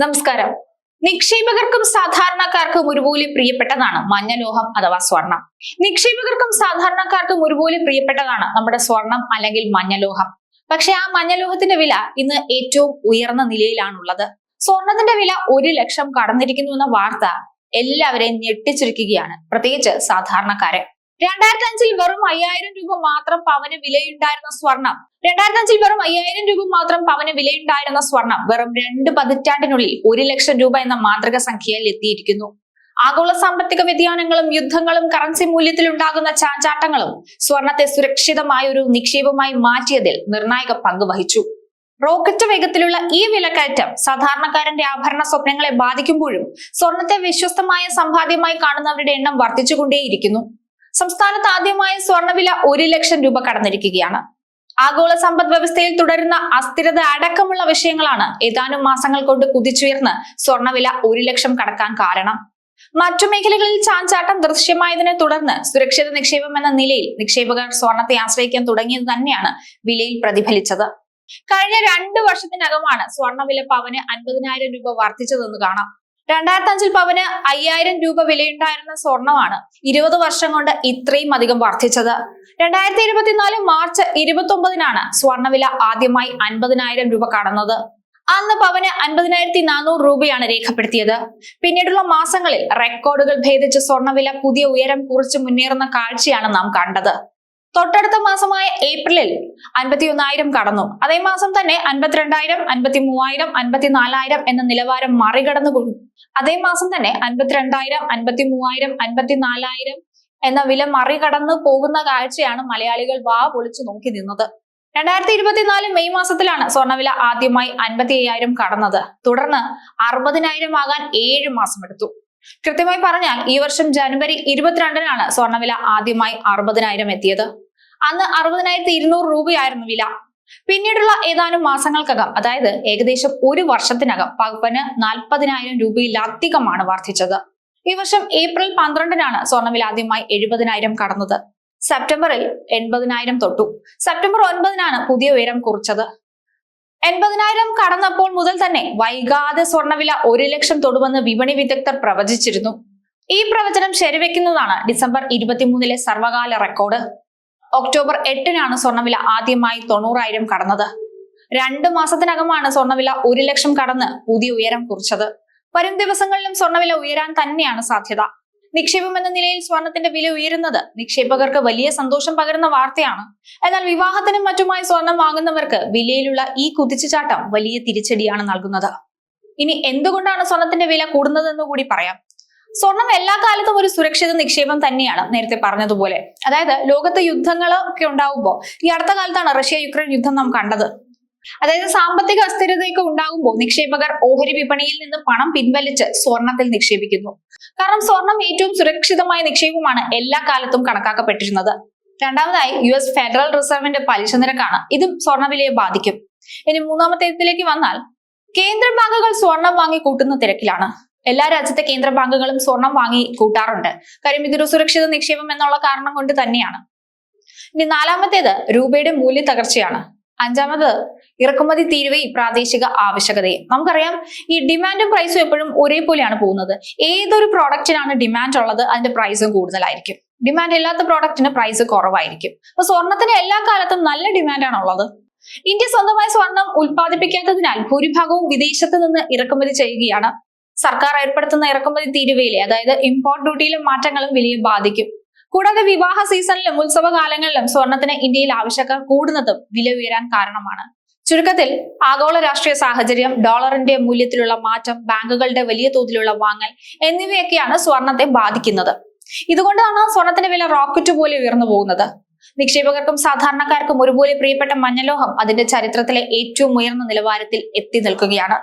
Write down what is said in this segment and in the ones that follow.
നമസ്കാരം. നിക്ഷേപകർക്കും സാധാരണക്കാർക്കും ഒരുപോലെ പ്രിയപ്പെട്ടതാണ് മഞ്ഞലോഹം അഥവാ സ്വർണം. നിക്ഷേപകർക്കും സാധാരണക്കാർക്കും ഒരുപോലെ പ്രിയപ്പെട്ടതാണ് നമ്മുടെ സ്വർണം അല്ലെങ്കിൽ മഞ്ഞലോഹം. പക്ഷെ ആ മഞ്ഞലോഹത്തിന്റെ വില ഇന്ന് ഏറ്റവും ഉയർന്ന നിലയിലാണുള്ളത്. സ്വർണത്തിന്റെ വില 1 ലക്ഷം കടന്നിരിക്കുന്നു എന്ന വാർത്ത എല്ലാവരെയും ഞെട്ടിച്ചിരിക്കുകയാണ്, പ്രത്യേകിച്ച് സാധാരണക്കാരെ. 2005 വെറും 5000 രൂപ മാത്രം പവന് വിലയുണ്ടായിരുന്ന സ്വർണം 2 പതിറ്റാണ്ടിനുള്ളിൽ 1 ലക്ഷം രൂപ എന്ന മാന്ത്രിക സംഖ്യയിൽ എത്തിയിരിക്കുന്നു. ആഗോള സാമ്പത്തിക വ്യതിയാനങ്ങളും യുദ്ധങ്ങളും കറൻസി മൂല്യത്തിൽ ഉണ്ടാകുന്ന ചാഞ്ചാട്ടങ്ങളും സ്വർണത്തെ സുരക്ഷിതമായ ഒരു നിക്ഷേപമായി മാറ്റിയതിൽ നിർണായക പങ്ക് വഹിച്ചു. റോക്കറ്റ് വേഗത്തിലുള്ള ഈ വിലക്കയറ്റം സാധാരണക്കാരന്റെ ആഭരണ സ്വപ്നങ്ങളെ ബാധിക്കുമ്പോഴും സ്വർണത്തെ വിശ്വസ്തമായ സമ്പാദ്യമായി കാണുന്നവരുടെ എണ്ണം വർദ്ധിച്ചുകൊണ്ടേയിരിക്കുന്നു. സംസ്ഥാനത്ത് ആദ്യമായി സ്വർണ്ണവില 1 ലക്ഷം രൂപ കടന്നിരിക്കുകയാണ്. ആഗോള സമ്പദ് വ്യവസ്ഥയിൽ തുടരുന്ന അസ്ഥിരത അടക്കമുള്ള വിഷയങ്ങളാണ് ഏതാനും മാസങ്ങൾ കൊണ്ട് കുതിച്ചുയർന്ന് സ്വർണ്ണവില 1 ലക്ഷം കടക്കാൻ കാരണം. മറ്റു മേഖലകളിൽ ചാഞ്ചാട്ടം ദൃശ്യമായതിനെ തുടർന്ന് സുരക്ഷിത നിക്ഷേപം എന്ന നിലയിൽ നിക്ഷേപകർ സ്വർണത്തെ ആശ്രയിക്കാൻ തുടങ്ങിയത് തന്നെയാണ് വിലയിൽ പ്രതിഫലിച്ചത്. കഴിഞ്ഞ 2 വർഷത്തിനകമാണ് സ്വർണ്ണവില പവന് 50,000 രൂപ വർദ്ധിച്ചതെന്ന് കാണാം. 2005 പവന് 5000 രൂപ വിലയുണ്ടായിരുന്ന സ്വർണമാണ് 20 വർഷം കൊണ്ട് ഇത്രയും അധികം വർദ്ധിച്ചത്. 2024 മാർച്ച് 29-നാണ് സ്വർണ്ണവില ആദ്യമായി 50,000 രൂപ കടന്നത്. അന്ന് പവന് 50,400 രൂപയാണ് രേഖപ്പെടുത്തിയത്. പിന്നീടുള്ള മാസങ്ങളിൽ റെക്കോർഡുകൾ ഭേദിച്ച് സ്വർണ്ണവില പുതിയ ഉയരം കുറിച്ച് മുന്നേറുന്ന കാഴ്ചയാണ് നാം കണ്ടത്. തൊട്ടടുത്ത മാസമായ ഏപ്രിലിൽ 51,000 കടന്നു. അതേ മാസം തന്നെ 52,000, 53,000, 54,000 എന്ന നിലവാരം മറികടന്നു. അതേ മാസം തന്നെ 52,000, 53,000, 54,000 എന്ന വില മറികടന്നു പോകുന്ന കാഴ്ചയാണ് മലയാളികൾ വാ പൊളിച്ചു നോക്കി നിന്നത്. 2024 മെയ് മാസത്തിലാണ് സ്വർണ്ണവില ആദ്യമായി 55,000 കടന്നത്. തുടർന്ന് 60,000 ആകാൻ 7 മാസം എടുത്തു. കൃത്യമായി പറഞ്ഞാൽ ഈ വർഷം ജനുവരി 22-നാണ് സ്വർണ്ണവില ആദ്യമായി 60,000 എത്തിയത്. അന്ന് 60,200 രൂപയായിരുന്നു വില. പിന്നീടുള്ള ഏതാനും മാസങ്ങൾക്കകം, അതായത് ഏകദേശം 1 വർഷത്തിനകം പവന് 40,000 രൂപയിലധികമാണ് വർദ്ധിച്ചത്. ഈ വർഷം ഏപ്രിൽ 12-നാണ് സ്വർണ്ണവില ആദ്യമായി 70,000 കടന്നത്. സെപ്റ്റംബറിൽ 80,000 തൊട്ടു. സെപ്റ്റംബർ 9-നാണ് പുതിയ ഉയരം കുറിച്ചത്. 80,000 കടന്നപ്പോൾ മുതൽ തന്നെ വൈകാതെ സ്വർണ്ണവില 1 ലക്ഷം തൊടുമെന്ന് വിപണി വിദഗ്ധർ പ്രവചിച്ചിരുന്നു. ഈ പ്രവചനം ശരിവെക്കുന്നതാണ് ഡിസംബർ 23-ലെ സർവകാല റെക്കോർഡ്. ഒക്ടോബർ 8-നാണ് സ്വർണ്ണവില ആദ്യമായി 90,000 കടന്നത്. 2 മാസത്തിനകമാണ് സ്വർണ്ണവില 1 ലക്ഷം കടന്ന് പുതിയ ഉയരം കുറിച്ചത്. വരും ദിവസങ്ങളിലും സ്വർണ്ണവില ഉയരാൻ തന്നെയാണ് സാധ്യത. നിക്ഷേപം എന്ന നിലയിൽ സ്വർണത്തിന്റെ വില ഉയരുന്നത് നിക്ഷേപകർക്ക് വലിയ സന്തോഷം പകരുന്ന വാർത്തയാണ്. എന്നാൽ വിവാഹത്തിനും മറ്റുമായി സ്വർണം വാങ്ങുന്നവർക്ക് വിലയിലുള്ള ഈ കുതിച്ചുചാട്ടം വലിയ തിരിച്ചടിയാണ് നൽകുന്നത്. ഇനി എന്തുകൊണ്ടാണ് സ്വർണത്തിന്റെ വില കൂടുന്നതെന്ന് കൂടി പറയാം. സ്വർണം എല്ലാ കാലത്തും ഒരു സുരക്ഷിത നിക്ഷേപം തന്നെയാണ്, നേരത്തെ പറഞ്ഞതുപോലെ. അതായത് ലോകത്ത് യുദ്ധങ്ങളൊക്കെ ഉണ്ടാവുമ്പോൾ, ഈ അടുത്ത കാലത്താണ് റഷ്യ യുക്രൈൻ യുദ്ധം നാം കണ്ടത്. അതായത് സാമ്പത്തിക അസ്ഥിരതയൊക്കെ ഉണ്ടാകുമ്പോൾ നിക്ഷേപകർ ഓഹരി വിപണിയിൽ നിന്ന് പണം പിൻവലിച്ച് സ്വർണത്തിൽ നിക്ഷേപിക്കുന്നു. കാരണം സ്വർണം ഏറ്റവും സുരക്ഷിതമായ നിക്ഷേപമാണ് എല്ലാ കാലത്തും കണക്കാക്കപ്പെട്ടിരുന്നത്. രണ്ടാമതായി US ഫെഡറൽ റിസർവിന്റെ പലിശ നിരക്കാണ്. ഇതും സ്വർണ്ണവിലയെ ബാധിക്കും. ഇനി മൂന്നാമത്തേതിലേക്ക് വന്നാൽ, കേന്ദ്ര ബാങ്കുകൾ സ്വർണം വാങ്ങി കൂട്ടുന്ന തിരക്കിലാണ്. എല്ലാ രാജ്യത്തെ കേന്ദ്ര ബാങ്കുകളും സ്വർണം വാങ്ങി കൂട്ടാറുണ്ട്. കാര്യം ഇതൊരു സുരക്ഷിത നിക്ഷേപം എന്നുള്ള കാരണം കൊണ്ട് തന്നെയാണ്. ഇനി നാലാമത്തേത് രൂപയുടെ മൂല്യ തകർച്ചയാണ്. അഞ്ചാമത് ഇറക്കുമതി തീരുവയും പ്രാദേശിക ആവശ്യകതയും. നമുക്കറിയാം, ഈ ഡിമാൻഡും പ്രൈസും എപ്പോഴും ഒരേപോലെയാണ് പോകുന്നത്. ഏതൊരു പ്രോഡക്റ്റിനാണ് ഡിമാൻഡ് ഉള്ളത്, അതിന്റെ പ്രൈസും കൂടുതലായിരിക്കും. ഡിമാൻഡ് ഇല്ലാത്ത പ്രോഡക്റ്റിന് പ്രൈസ് കുറവായിരിക്കും. അപ്പൊ സ്വർണത്തിന് എല്ലാ കാലത്തും നല്ല ഡിമാൻഡാണ് ഉള്ളത്. ഇന്ത്യ സ്വന്തമായി സ്വർണം ഉൽപ്പാദിപ്പിക്കാത്തതിനാൽ ഭൂരിഭാഗവും വിദേശത്ത് നിന്ന് ഇറക്കുമതി ചെയ്യുകയാണ്. സർക്കാർ ഏർപ്പെടുത്തുന്ന ഇറക്കുമതി തീരുവയിലെ, അതായത് ഇമ്പോർട്ട് ഡ്യൂട്ടിയിലെ മാറ്റങ്ങളും വിലയെ ബാധിക്കും. കൂടാതെ വിവാഹ സീസണിലും ഉത്സവകാലങ്ങളിലും സ്വർണത്തിന് ഇന്ത്യയിൽ ആവശ്യക്കാർ കൂടുന്നതും വില ഉയരാൻ കാരണമാണ്. ചുരുക്കത്തിൽ, ആഗോള രാഷ്ട്രീയ സാഹചര്യം, ഡോളറിന്റെ മൂല്യത്തിലുള്ള മാറ്റം, ബാങ്കുകളുടെ വലിയ തോതിലുള്ള വാങ്ങൽ എന്നിവയൊക്കെയാണ് സ്വർണത്തെ ബാധിക്കുന്നത്. ഇതുകൊണ്ടാണ് സ്വർണത്തിന്റെ വില റോക്കറ്റ് പോലെ ഉയർന്നു പോകുന്നത്. നിക്ഷേപകർക്കും സാധാരണക്കാർക്കും ഒരുപോലെ പ്രിയപ്പെട്ട മഞ്ഞലോഹം അതിന്റെ ചരിത്രത്തിലെ ഏറ്റവും ഉയർന്ന നിലവാരത്തിൽ എത്തി നിൽക്കുകയാണ്.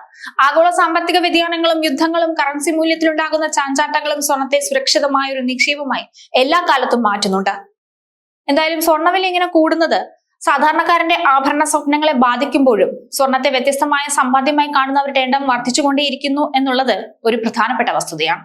ആഗോള സാമ്പത്തിക വ്യതിയാനങ്ങളും യുദ്ധങ്ങളും കറൻസി മൂല്യത്തിലുണ്ടാകുന്ന ചാഞ്ചാട്ടങ്ങളും സ്വർണത്തെ സുരക്ഷിതമായ ഒരു നിക്ഷേപമായി എല്ലാ കാലത്തും മാറ്റുന്നുണ്ട്. എന്തായാലും സ്വർണ്ണവില ഇങ്ങനെ കൂടുന്നത് സാധാരണക്കാരന്റെ ആഭരണ സ്വപ്നങ്ങളെ ബാധിക്കുമ്പോഴും സ്വർണത്തെ വ്യത്യസ്തമായ സമ്പാദ്യമായി കാണുന്നവരുടെ എണ്ണം വർദ്ധിച്ചുകൊണ്ടേയിരിക്കുന്നു എന്നുള്ളത് ഒരു പ്രധാനപ്പെട്ട വസ്തുതയാണ്.